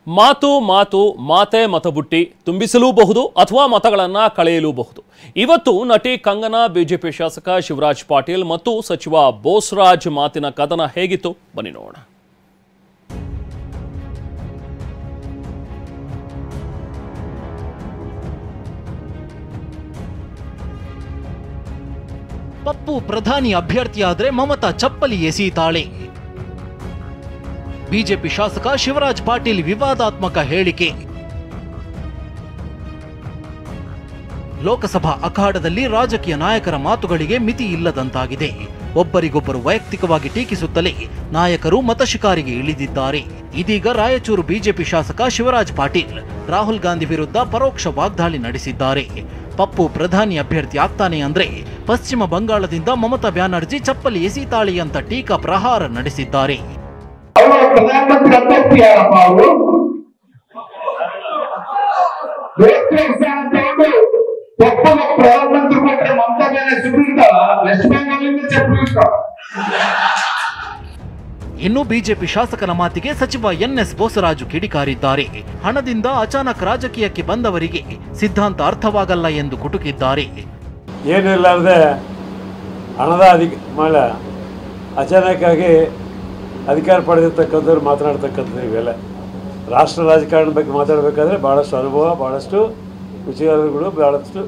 ಮಾತು ಮಾತು ಮಾತೆ ಮತಬುಟ್ಟಿ ತುಂಬಿಸಲೂಬಹುದು ಅಥವಾ ಮತಗಳನ್ನು ಕಳೆಯಲೂಬಹುದು. ಇವತ್ತು ನಟಿ ಕಂಗನಾ, ಬಿಜೆಪಿ ಶಾಸಕ ಶಿವರಾಜ್ ಪಾಟೀಲ್ ಮತ್ತು ಸಚಿವ ಬೋಸರಾಜ್ ಮಾತಿನ ಕದನ ಹೇಗಿತ್ತು ಬನ್ನಿ ನೋಡೋಣ. ಪಪ್ಪು ಪ್ರಧಾನಿ ಅಭ್ಯರ್ಥಿಯಾದ್ರೆ ಮಮತಾ ಚಪ್ಪಲಿ ಎಸೀತಾಳೆ. ಬಿಜೆಪಿ ಶಾಸಕ ಶಿವರಾಜ್ ಪಾಟೀಲ್ ವಿವಾದಾತ್ಮಕ ಹೇಳಿಕೆ. ಲೋಕಸಭಾ ಅಖಾಡದಲ್ಲಿ ರಾಜಕೀಯ ನಾಯಕರ ಮಾತುಗಳಿಗೆ ಮಿತಿ ಇಲ್ಲದಂತಾಗಿದೆ. ಒಬ್ಬರಿಗೊಬ್ಬರು ವೈಯಕ್ತಿಕವಾಗಿ ಟೀಕಿಸುತ್ತಲೇ ನಾಯಕರು ಮತಶಿಕಾರಿಗೆ ಇಳಿದಿದ್ದಾರೆ. ಇದೀಗ ರಾಯಚೂರು ಬಿಜೆಪಿ ಶಾಸಕ ಶಿವರಾಜ್ ಪಾಟೀಲ್ ರಾಹುಲ್ ಗಾಂಧಿ ವಿರುದ್ಧ ಪರೋಕ್ಷ ವಾಗ್ದಾಳಿ ನಡೆಸಿದ್ದಾರೆ. ಪಪ್ಪು ಪ್ರಧಾನಿ ಅಭ್ಯರ್ಥಿ ಆಗ್ತಾನೆ ಅಂದ್ರೆ ಪಶ್ಚಿಮ ಬಂಗಾಳದಿಂದ ಮಮತಾ ಬ್ಯಾನರ್ಜಿ ಚಪ್ಪಲಿ ಎಸೀತಾಳಿ ಅಂತ ಟೀಕಾ ಪ್ರಹಾರ ನಡೆಸಿದ್ದಾರೆ. ಪ್ರಧಾನಮಂತ್ರಿ ಅಭ್ಯರ್ಥಿ ಯಾರಪ್ಪ ಅವರು? ಪ್ರಧಾನಮಂತ್ರಿ ಕೊಟ್ಟರೆ ಮಮತಾ ಬ್ಯಾನರ್ಜಿ ವೆಸ್ಟ್ ಬೆಂಗಾಲಿಂದ ಚಪ್ಪಲಿ. ಇನ್ನು ಬಿಜೆಪಿ ಶಾಸಕನ ಮಾತಿಗೆ ಸಚಿವ ಎನ್ಎಸ್ ಬೋಸರಾಜು ಕಿಡಿಕಾರಿದ್ದಾರೆ. ಹಣದಿಂದ ಅಚಾನಕ್ ರಾಜಕೀಯಕ್ಕೆ ಬಂದವರಿಗೆ ಸಿದ್ಧಾಂತ ಅರ್ಥವಾಗಲ್ಲ ಎಂದು ಕುಟುಕಿದ್ದಾರೆ. ಏನಿಲ್ಲಾರದೆ ಹಣದ ಮೇಲೆ ಅಚಾನಕ್ ಆಗಿ ಅಧಿಕಾರ ಪಡೆದಿರ್ತಕ್ಕಂಥವ್ರು ಮಾತನಾಡ್ತಕ್ಕಂಥದ್ದು ಇವೆಲ್ಲ ರಾಷ್ಟ್ರ ರಾಜಕಾರಣ ಬಗ್ಗೆ ಮಾತಾಡಬೇಕಾದ್ರೆ ಭಾಳಷ್ಟು ಅನುಭವ, ಭಾಳಷ್ಟು ವಿಚಾರಗಳು, ಭಾಳಷ್ಟು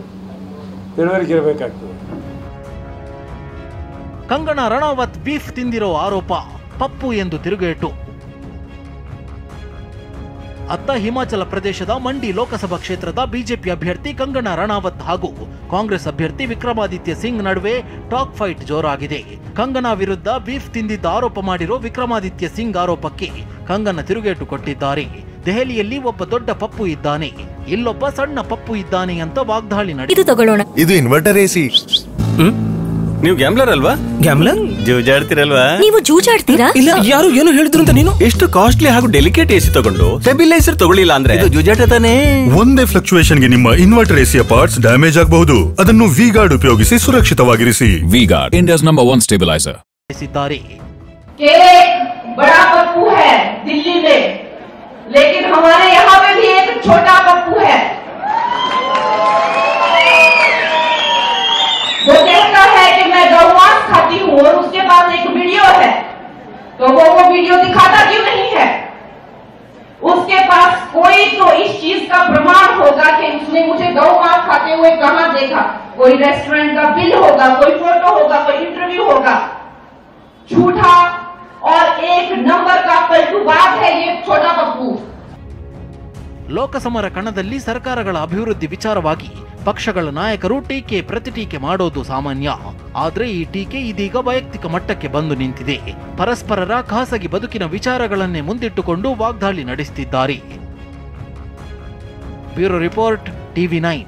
ತಿಳುವಳಿಕೆ ಇರಬೇಕಾಗ್ತದೆ. ಕಂಗನಾ ರಣಾವತ್ ಬೀಫ್ ತಿಂದಿರೋ ಆರೋಪ ಪಪ್ಪು ಎಂದು ತಿರುಗೇಟು. ಅತ್ತ ಹಿಮಾಚಲ ಪ್ರದೇಶದ ಮಂಡಿ ಲೋಕಸಭಾ ಕ್ಷೇತ್ರದ ಬಿಜೆಪಿ ಅಭ್ಯರ್ಥಿ ಕಂಗನಾ ರಣಾವತ್ ಹಾಗೂ ಕಾಂಗ್ರೆಸ್ ಅಭ್ಯರ್ಥಿ ವಿಕ್ರಮಾದಿತ್ಯ ಸಿಂಗ್ ನಡುವೆ ಟಾಕ್ ಫೈಟ್ ಜೋರಾಗಿದೆ. ಕಂಗನಾ ವಿರುದ್ಧ ಬೀಫ್ ತಿಂದಿದ್ದ ಆರೋಪ ಮಾಡಿರೋ ವಿಕ್ರಮಾದಿತ್ಯ ಸಿಂಗ್ ಆರೋಪಕ್ಕೆ ಕಂಗನಾ ತಿರುಗೇಟು ಕೊಟ್ಟಿದ್ದಾರೆ. ದೆಹಲಿಯಲ್ಲಿ ಒಬ್ಬ ದೊಡ್ಡ ಪಪ್ಪು ಇದ್ದಾನೆ, ಇಲ್ಲೊಬ್ಬ ಸಣ್ಣ ಪಪ್ಪು ಇದ್ದಾನೆ ಅಂತ ವಾಗ್ದಾಳಿ ನಡೆಸಿದೆ. ಇದು ಇನ್ವರ್ಟರ್ ಎಸಿ. ನೀವು ಗ್ಯಾಮ್ಲರ್ ಅಲ್ವಾ? ಗ್ಯಾಮ್ಲರ್ ಜೂಜಾಡ್ತಿರಲ್ವಾ? ನೀವು ಜೂಜಾಡ್ತೀರಾ? ಇಲ್ಲ, ಯಾರು ಏನು ಹೇಳಿದ್ರು ಅಂತ ನೀನು ಎಷ್ಟು ಕಾಸ್ಟ್ಲಿ ಹಾಗೂ ಡೆಲಿಕೇಟ್ ಎಸಿ ತಗೊಂಡು ಸ್ಟೆಬಿಲೈಸರ್ ತಗೊಳ್ಳಿಲ್ಲ ಅಂದ್ರೆ ಇದು ಜೂಜಾಟ ತಾನೇ. ಒಂದೇ ಫ್ಲಕ್ಚುಯೇಷನ್ ಗೆ ನಿಮ್ಮ ಇನ್ವರ್ಟರ್ ಎಸಿಯ ಪಾರ್ಟ್ಸ್ ಡ್ಯಾಮೇಜ್ ಆಗಬಹುದು. ಅದನ್ನು ವಿ-ಗಾರ್ಡ್ ಉಪಯೋಗಿಸಿ ಸುರಕ್ಷಿತವಾಗಿರಿಸಿ. V Guard, India's number 1 stabiliser. बड़ा पप्पू है दिल्ली में, लेकिन हमारे यहाँ पे भी एक छोटा पप्पू है। वो कहता है कि मैं गौ मांस खाती हूँ और उसके पास एक वीडियो है, तो वो वीडियो दिखाता क्यों नहीं है? उसके पास कोई तो इस चीज का प्रमाण होगा कि उसने मुझे गौ मांस खाते हुए कहां देखा। कोई रेस्टोरेंट का बिल होगा, कोई फोटो होगा, कोई इंटरव्यू होगा। झूठा और एक नंबर का पलटूबाज है ये छोटा पप्पू. ಲೋಕಸಮರ ಕಣದಲ್ಲಿ ಸರ್ಕಾರಗಳ ಅಭಿವೃದ್ಧಿ ವಿಚಾರವಾಗಿ ಪಕ್ಷಗಳ ನಾಯಕರು ಟೀಕೆ ಪ್ರತಿಟೀಕೆ ಮಾಡೋದು ಸಾಮಾನ್ಯ. ಆದ್ರೆ ಈ ಟೀಕೆ ಇದೀಗ ವೈಯಕ್ತಿಕ ಮಟ್ಟಕ್ಕೆ ಬಂದು ನಿಂತಿದೆ. ಪರಸ್ಪರರ ಖಾಸಗಿ ಬದುಕಿನ ವಿಚಾರಗಳನ್ನೇ ಮುಂದಿಟ್ಟುಕೊಂಡು ವಾಗ್ದಾಳಿ ನಡೆಸುತ್ತಿದ್ದಾರೆ. Bureau report, TV9.